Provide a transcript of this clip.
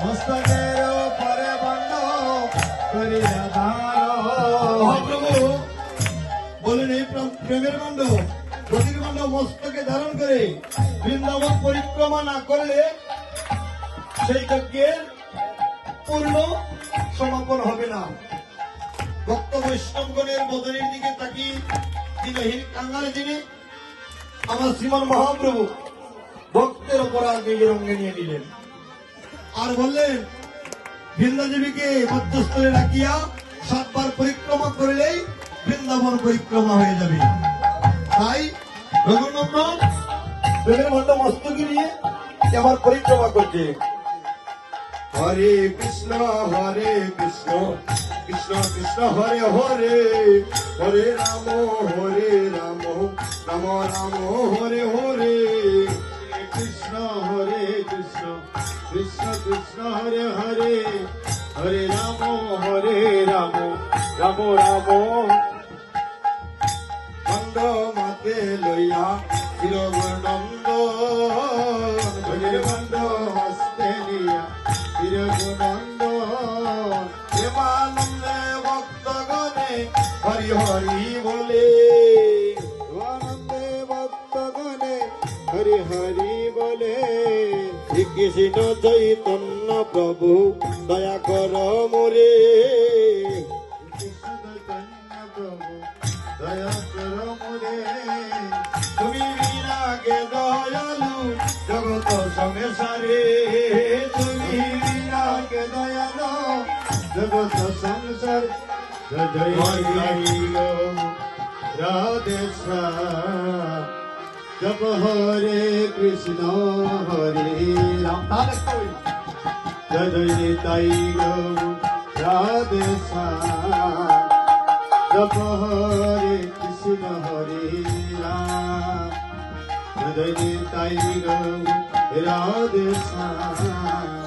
মস্তকের পরে বন্ধ করিয়া মহাপ্রভু বলেন, এই প্রেমের গণ্ড গতির গণ্ড মস্তকে ধারণ করে বৃন্দাবন পরিক্রমা না করলে সেই যজ্ঞের পূর্ণ সমাপন হবে না। ভক্ত বৈষ্ণবগণের বদনের দিকে তাকিয়ে দিনহীন কাঙ্গালে দিনে আমার শ্রীমান মহাপ্রভু ভক্তের অপরাধ নিজের অঙ্গে নিয়ে নিলেন আর বললেন, বৃন্দাদেবীকে মধ্যস্থলে রাখিয়া 7 বার পরিক্রমা করলেই বৃন্দাবন পরিক্রমা হয়ে যাবে। তাই রঘুনন্দন প্রেমের মন্ড মস্তকে নিয়ে আমার পরিক্রমা করছে। হরে কৃষ্ণ কৃষ্ণ কৃষ্ণ হরে হরে, হরে রাম রাম রাম হরে হরে। কৃষ্ণ হরে কৃষ্ণ কৃষ্ণ কৃষ্ণ হরে হরে, হরে রাম রাম রাম। নন্দ মাতে লইয়া চিরগুণন্দ, হরে বন্ধ হস্তে নিয়া চিরগুণন্দ, প্রেমানন্দে ভক্তগণে হরি হরি বলে। আনন্দে ভক্তগণে হরি হরি বলে। শ্রীকৃষ্ণ চৈতন্য প্রভু দয়া কর মোরে। কৃষ্ণ চৈতন্য প্রভু দয়া কর মোরে। তুমি বিরাগে দয়ালু জগত সংসারে, তুমি বিরাগে দয়ালু জগত সংসার জয় রাধে শ্যাম। জপ হরে কৃষ্ণ হরে রাম। জয় জয় নিতাই গৌর রাধে শ্যাম। জপ হরে কৃষ্ণ হরে রাম। জয় জয় নিতাই গৌর রাধে শ্যাম।